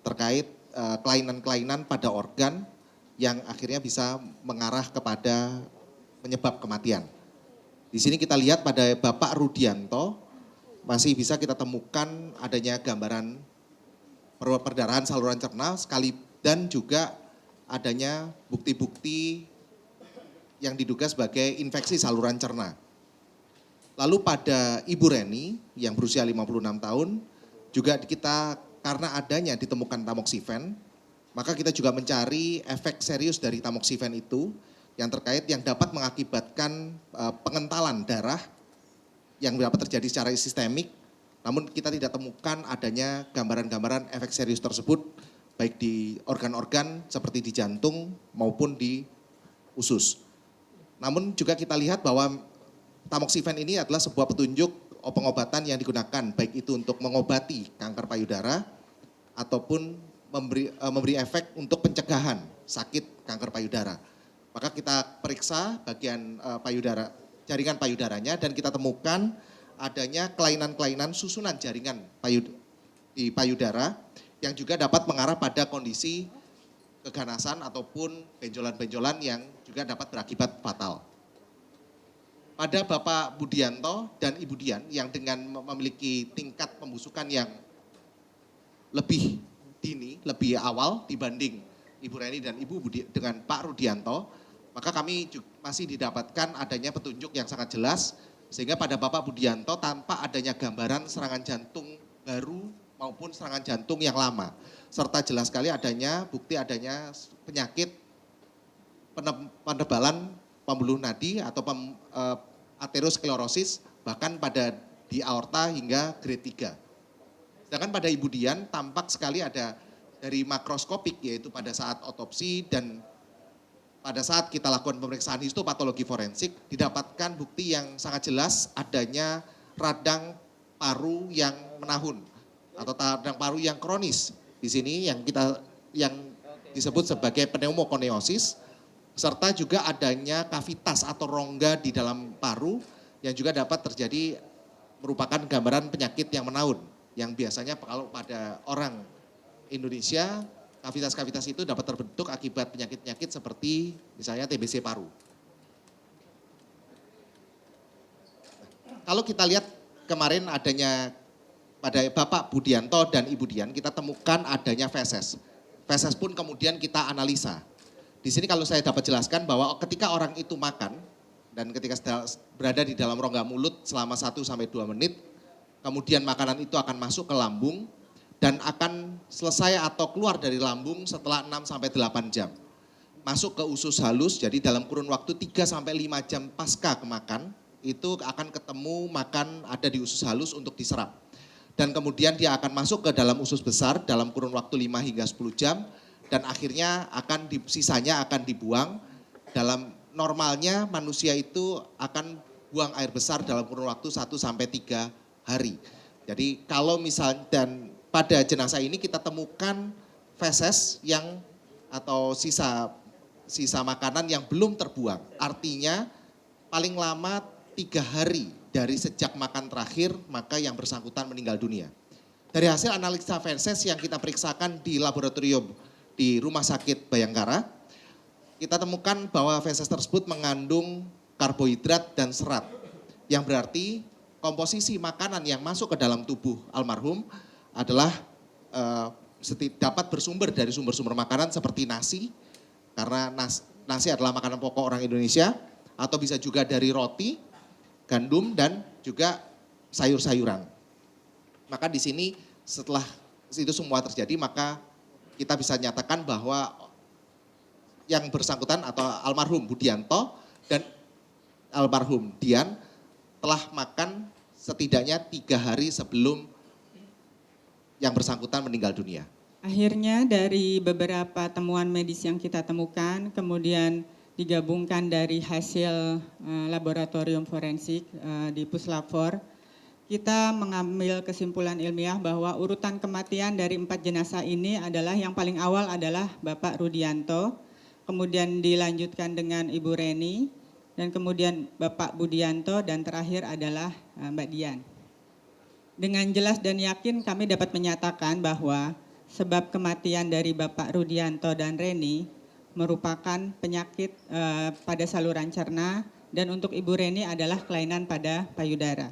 terkait kelainan-kelainan pada organ yang akhirnya bisa mengarah kepada penyebab kematian. Di sini kita lihat pada Bapak Rudianto masih bisa kita temukan adanya gambaran perdarahan saluran cerna sekali dan juga adanya bukti-bukti yang diduga sebagai infeksi saluran cerna. Lalu pada Ibu Reni yang berusia 56 tahun juga kita karena adanya ditemukan tamoxifen, maka kita juga mencari efek serius dari tamoxifen itu yang terkait yang dapat mengakibatkan pengentalan darah yang dapat terjadi secara sistemik, namun kita tidak temukan adanya gambaran-gambaran efek serius tersebut baik di organ-organ seperti di jantung maupun di usus. Namun juga kita lihat bahwa tamoxifen ini adalah sebuah petunjuk pengobatan yang digunakan baik itu untuk mengobati kanker payudara ataupun memberi efek untuk pencegahan sakit kanker payudara. Maka kita periksa bagian payudara, jaringan payudaranya dan kita temukan adanya kelainan-kelainan susunan jaringan di payudara yang juga dapat mengarah pada kondisi keganasan ataupun benjolan-benjolan yang juga dapat berakibat fatal. Pada Bapak Budianto dan Ibu Dian yang dengan memiliki tingkat pembusukan yang lebih dini, lebih awal dibanding Ibu Reni dan dengan Pak Rudianto, maka kami masih didapatkan adanya petunjuk yang sangat jelas sehingga pada Bapak Budianto tanpa adanya gambaran serangan jantung baru maupun serangan jantung yang lama. Serta jelas sekali adanya bukti adanya penyakit penebalan pembuluh nadi atau aterosklerosis bahkan pada di aorta hingga grade 3. Sedangkan pada Ibu Dian tampak sekali ada dari makroskopik yaitu pada saat otopsi dan pada saat kita lakukan pemeriksaan histopatologi forensik didapatkan bukti yang sangat jelas adanya radang paru yang menahun atau radang paru yang kronis. Di sini yang disebut sebagai pneumokoniosis serta juga adanya kavitas atau rongga di dalam paru yang juga dapat terjadi merupakan gambaran penyakit yang menahun yang biasanya kalau pada orang Indonesia kavitas-kavitas itu dapat terbentuk akibat penyakit-penyakit seperti misalnya TBC paru. Kalau kita lihat kemarin adanya pada Bapak Budianto dan Ibu Dian kita temukan adanya feses. Feses pun kemudian kita analisa. Di sini kalau saya dapat jelaskan bahwa ketika orang itu makan dan ketika berada di dalam rongga mulut selama 1-2 menit, kemudian makanan itu akan masuk ke lambung dan akan selesai atau keluar dari lambung setelah 6-8 jam. Masuk ke usus halus, jadi dalam kurun waktu 3-5 jam pasca kemakan, itu akan ketemu makan ada di usus halus untuk diserap. Dan kemudian dia akan masuk ke dalam usus besar dalam kurun waktu 5-10 jam, dan akhirnya sisanya akan dibuang. Dalam normalnya manusia itu akan buang air besar dalam kurun waktu 1-3 hari. Jadi kalau misalnya dan pada jenazah ini kita temukan feses yang atau sisa makanan yang belum terbuang. Artinya paling lama 3 hari dari sejak makan terakhir maka yang bersangkutan meninggal dunia. Dari hasil analisa feses yang kita periksakan di laboratorium di Rumah Sakit Bayangkara, kita temukan bahwa feses tersebut mengandung karbohidrat dan serat. Yang berarti komposisi makanan yang masuk ke dalam tubuh almarhum adalah dapat bersumber dari sumber-sumber makanan seperti nasi, karena nasi adalah makanan pokok orang Indonesia, atau bisa juga dari roti, gandum, dan juga sayur-sayuran. Maka di sini setelah itu semua terjadi, maka kita bisa nyatakan bahwa yang bersangkutan atau almarhum Budianto dan almarhum Dian telah makan setidaknya 3 hari sebelum yang bersangkutan meninggal dunia. Akhirnya dari beberapa temuan medis yang kita temukan, kemudian digabungkan dari hasil laboratorium forensik di Puslapfor, kita mengambil kesimpulan ilmiah bahwa urutan kematian dari 4 jenazah ini adalah yang paling awal adalah Bapak Rudianto, kemudian dilanjutkan dengan Ibu Reni, dan kemudian Bapak Budianto, dan terakhir adalah Mbak Dian. Dengan jelas dan yakin kami dapat menyatakan bahwa sebab kematian dari Bapak Rudianto dan Reni merupakan penyakit pada saluran cerna dan untuk Ibu Reni adalah kelainan pada payudara.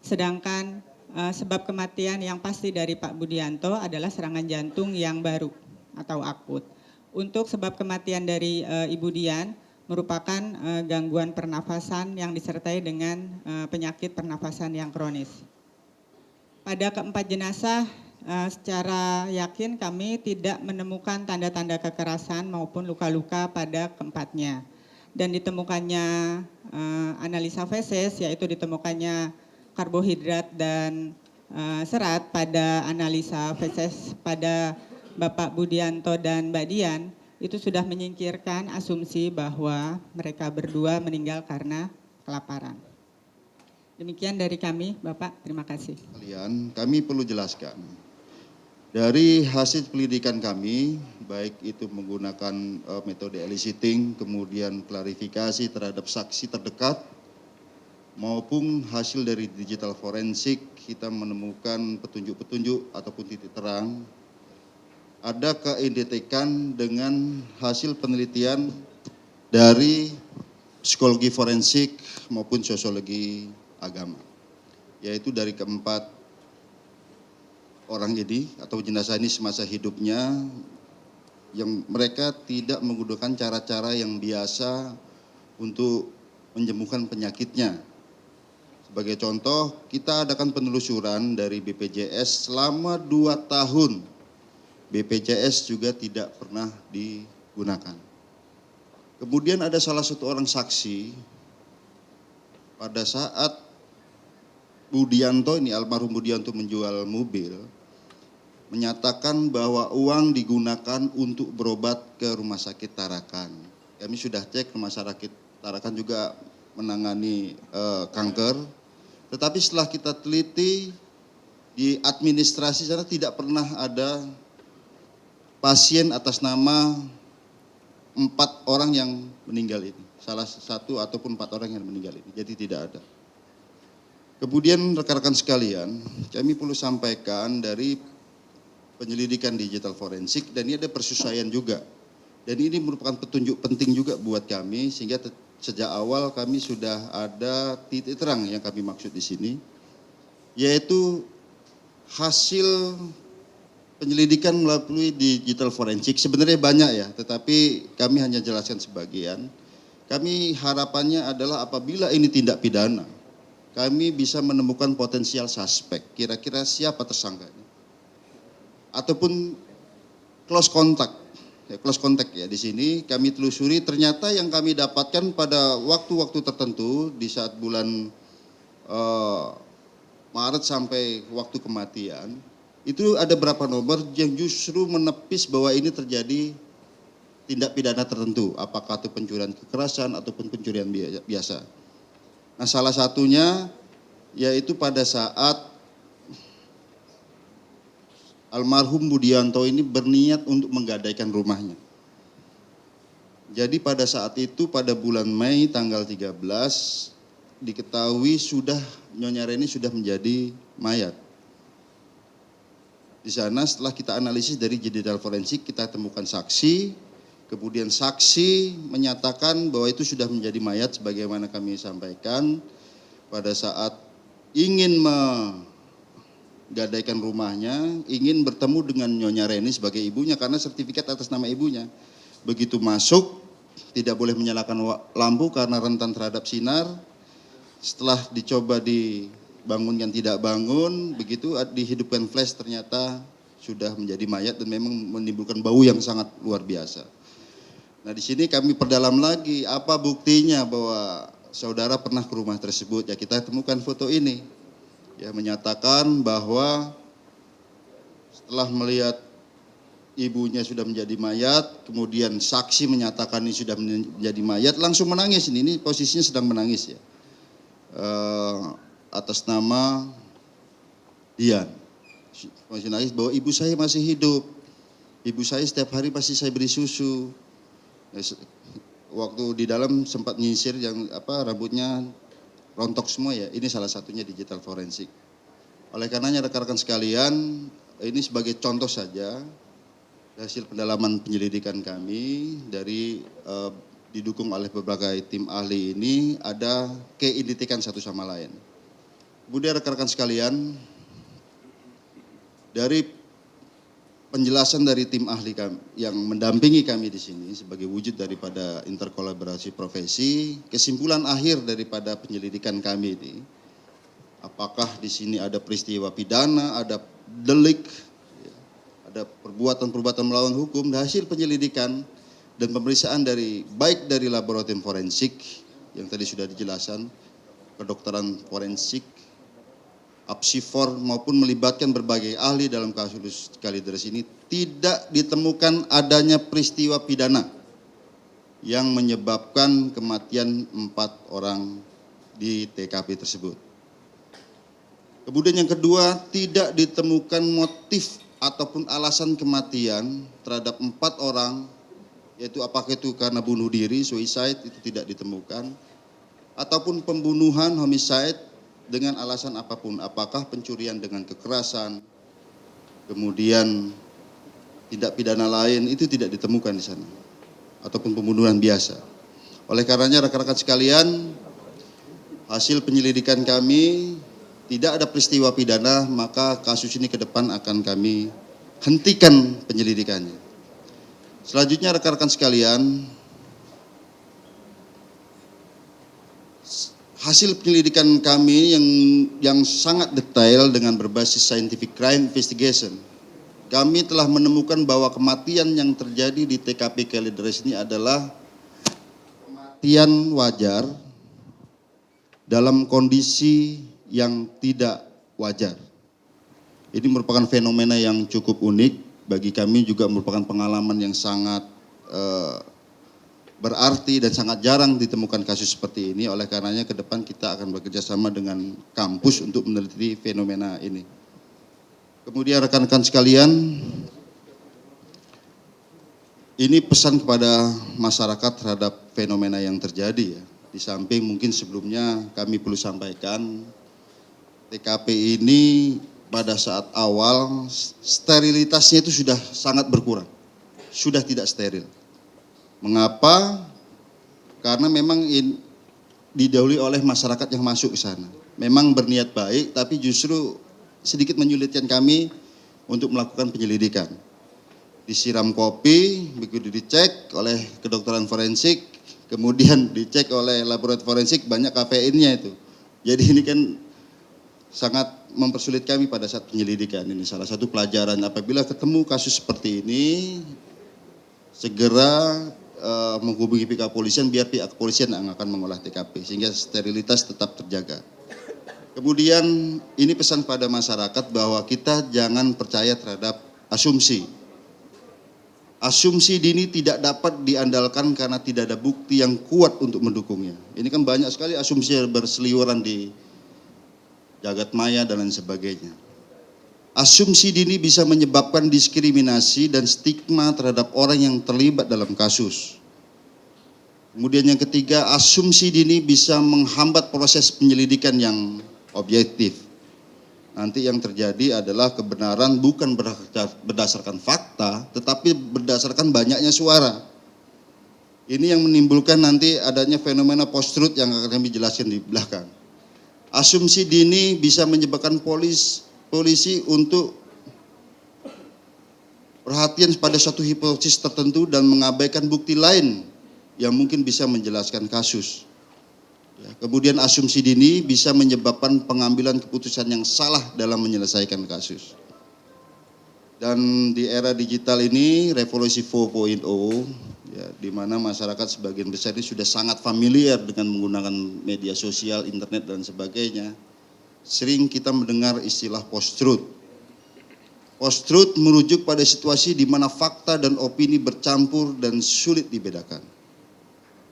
Sedangkan sebab kematian yang pasti dari Pak Budianto adalah serangan jantung yang baru atau akut. Untuk sebab kematian dari Ibu Dian merupakan gangguan pernafasan yang disertai dengan penyakit pernafasan yang kronis. Pada keempat jenazah secara yakin kami tidak menemukan tanda-tanda kekerasan maupun luka-luka pada keempatnya. Dan ditemukannya analisa feses, yaitu ditemukannya karbohidrat dan serat pada analisa feses pada Bapak Budianto dan Mbak Dian, itu sudah menyingkirkan asumsi bahwa mereka berdua meninggal karena kelaparan. Demikian dari kami, Bapak. Terima kasih. Kami perlu jelaskan. Dari hasil penyelidikan kami, baik itu menggunakan metode eliciting, kemudian klarifikasi terhadap saksi terdekat, maupun hasil dari digital forensik, kita menemukan petunjuk-petunjuk ataupun titik terang. Ada keidentikan dengan hasil penelitian dari psikologi forensik maupun sosiologi agama, yaitu dari keempat orang ini atau jenazah ini semasa hidupnya, yang mereka tidak menggunakan cara-cara yang biasa untuk menyembuhkan penyakitnya. Sebagai contoh, kita adakan penelusuran dari BPJS selama 2 tahun. BPJS juga tidak pernah digunakan. Kemudian ada salah satu orang saksi pada saat Budianto ini, almarhum Budianto menjual mobil, menyatakan bahwa uang digunakan untuk berobat ke Rumah Sakit Tarakan. Kami sudah cek, Rumah Sakit Tarakan juga menangani kanker, tetapi setelah kita teliti di administrasi sana tidak pernah ada pasien atas nama 4 orang yang meninggal ini. Salah satu ataupun 4 orang yang meninggal ini. Jadi tidak ada. Kemudian rekan-rekan sekalian, kami perlu sampaikan dari penyelidikan digital forensik dan ini ada persesuaian juga. Dan ini merupakan petunjuk penting juga buat kami sehingga sejak awal kami sudah ada titik terang yang kami maksud di sini, yaitu hasil penyelidikan melalui digital forensik. Sebenarnya banyak ya, tetapi kami hanya jelaskan sebagian. Kami harapannya adalah apabila ini tindak pidana, kami bisa menemukan potensial suspek, kira-kira siapa tersangkanya. Ataupun close contact ya di sini kami telusuri, ternyata yang kami dapatkan pada waktu-waktu tertentu di saat bulan Maret sampai waktu kematian, itu ada berapa nomor yang justru menepis bahwa ini terjadi tindak pidana tertentu, apakah itu pencurian kekerasan ataupun pencurian biasa. Nah, salah satunya yaitu pada saat almarhum Budianto ini berniat untuk menggadaikan rumahnya. Jadi pada saat itu pada bulan Mei tanggal 13 diketahui Nyonya Reni sudah menjadi mayat. Di sana setelah kita analisis dari digital forensik kita temukan saksi, kemudian saksi menyatakan bahwa itu sudah menjadi mayat sebagaimana kami sampaikan pada saat ingin menggadaikan rumahnya, ingin bertemu dengan Nyonya Reni sebagai ibunya karena sertifikat atas nama ibunya. Begitu masuk tidak boleh menyalakan lampu karena rentan terhadap sinar. Setelah dicoba dibangunkan tidak bangun, begitu dihidupkan flash ternyata sudah menjadi mayat dan memang menimbulkan bau yang sangat luar biasa. Nah, di sini kami perdalam lagi apa buktinya bahwa saudara pernah ke rumah tersebut. Ya kita temukan foto ini. Ya menyatakan bahwa setelah melihat ibunya sudah menjadi mayat, kemudian saksi menyatakan ini sudah menjadi mayat, langsung menangis ini posisinya sedang menangis ya. Atas nama Dian. Masih nangis bahwa ibu saya masih hidup. Ibu saya setiap hari pasti saya beri susu. Waktu di dalam sempat nyisir yang rambutnya rontok semua ya. Ini salah satunya digital forensik. Oleh karenanya rekan-rekan sekalian, ini sebagai contoh saja Hasil pendalaman penyelidikan kami dari didukung oleh berbagai tim ahli ini ada keidentikan satu sama lain. Kemudian rekan-rekan sekalian, dari penjelasan dari tim ahli kami yang mendampingi kami di sini sebagai wujud daripada interkolaborasi profesi, kesimpulan akhir daripada penyelidikan kami ini, apakah di sini ada peristiwa pidana, ada delik, ada perbuatan-perbuatan melawan hukum, hasil penyelidikan dan pemeriksaan baik dari laboratorium forensik yang tadi sudah dijelaskan, kedokteran forensik, apsifor maupun melibatkan berbagai ahli dalam kasus Kalideres ini tidak ditemukan adanya peristiwa pidana yang menyebabkan kematian 4 orang di TKP tersebut. Kemudian yang kedua, tidak ditemukan motif ataupun alasan kematian terhadap 4 orang, yaitu apakah itu karena bunuh diri, suicide, itu tidak ditemukan, ataupun pembunuhan, homicide, dengan alasan apapun, apakah pencurian dengan kekerasan, kemudian tindak pidana lain, itu tidak ditemukan di sana, ataupun pembunuhan biasa. Oleh karenanya rekan-rekan sekalian, hasil penyelidikan kami tidak ada peristiwa pidana, maka kasus ini ke depan akan kami hentikan penyelidikannya. Selanjutnya rekan-rekan sekalian, hasil penyelidikan kami yang sangat detail dengan berbasis scientific crime investigation, kami telah menemukan bahwa kematian yang terjadi di TKP Kalideres ini adalah kematian wajar dalam kondisi yang tidak wajar. Ini merupakan fenomena yang cukup unik bagi kami, juga merupakan pengalaman yang sangat berarti dan sangat jarang ditemukan kasus seperti ini. Oleh karenanya ke depan kita akan bekerja sama dengan kampus untuk meneliti fenomena ini. Kemudian rekan-rekan sekalian, ini pesan kepada masyarakat terhadap fenomena yang terjadi ya. Di samping mungkin sebelumnya kami perlu sampaikan, TKP ini pada saat awal sterilitasnya itu sudah sangat berkurang, sudah tidak steril. Mengapa? Karena memang didahului oleh masyarakat yang masuk ke sana. Memang berniat baik, tapi justru sedikit menyulitkan kami untuk melakukan penyelidikan. Disiram kopi, begitu dicek oleh kedokteran forensik, kemudian dicek oleh laboratorium forensik, banyak kafeinnya itu. Jadi ini kan sangat mempersulit kami pada saat penyelidikan. Ini salah satu pelajaran, apabila ketemu kasus seperti ini, segera menghubungi pihak kepolisian, biar pihak kepolisian yang akan mengolah TKP, sehingga sterilitas tetap terjaga. Kemudian ini pesan pada masyarakat bahwa kita jangan percaya terhadap asumsi. Asumsi dini tidak dapat diandalkan karena tidak ada bukti yang kuat untuk mendukungnya. Ini kan banyak sekali asumsi yang berseliweran di jagat maya dan lain sebagainya. Asumsi dini bisa menyebabkan diskriminasi dan stigma terhadap orang yang terlibat dalam kasus. Kemudian yang ketiga, asumsi dini bisa menghambat proses penyelidikan yang objektif. Nanti yang terjadi adalah kebenaran bukan berdasarkan fakta, tetapi berdasarkan banyaknya suara. Ini yang menimbulkan nanti adanya fenomena post-truth yang akan kami jelaskan di belakang. Asumsi dini bisa menyebabkan polisi untuk perhatian pada suatu hipotesis tertentu dan mengabaikan bukti lain yang mungkin bisa menjelaskan kasus. Kemudian asumsi dini bisa menyebabkan pengambilan keputusan yang salah dalam menyelesaikan kasus. Dan di era digital ini, revolusi 4.0, ya, di mana masyarakat sebagian besar ini sudah sangat familiar dengan menggunakan media sosial, internet dan sebagainya. Sering kita mendengar istilah post-truth. Post-truth merujuk pada situasi di mana fakta dan opini bercampur dan sulit dibedakan.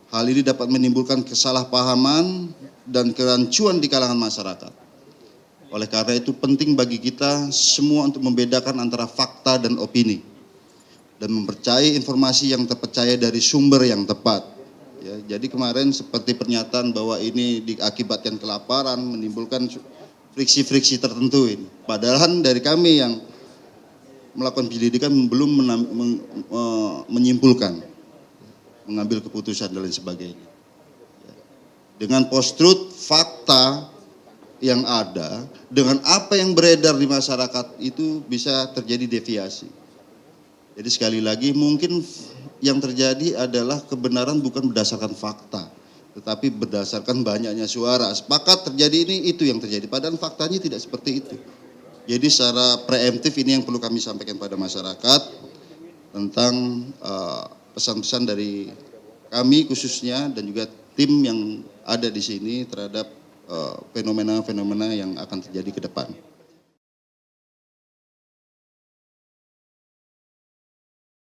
Hal ini dapat menimbulkan kesalahpahaman dan kerancuan di kalangan masyarakat. Oleh karena itu penting bagi kita semua untuk membedakan antara fakta dan opini dan mempercayai informasi yang terpercaya dari sumber yang tepat. Ya, jadi kemarin seperti pernyataan bahwa ini diakibatkan kelaparan, menimbulkan friksi-friksi tertentu ini. Padahal dari kami yang melakukan penyelidikan belum menyimpulkan, mengambil keputusan dan lain sebagainya. Dengan post-truth, fakta yang ada, dengan apa yang beredar di masyarakat itu bisa terjadi deviasi. Jadi sekali lagi mungkin yang terjadi adalah kebenaran bukan berdasarkan fakta, tetapi berdasarkan banyaknya suara. Sepakat terjadi ini, itu yang terjadi. Padahal faktanya tidak seperti itu. Jadi secara preemptif ini yang perlu kami sampaikan pada masyarakat tentang pesan-pesan dari kami khususnya dan juga tim yang ada di sini terhadap fenomena-fenomena yang akan terjadi ke depan.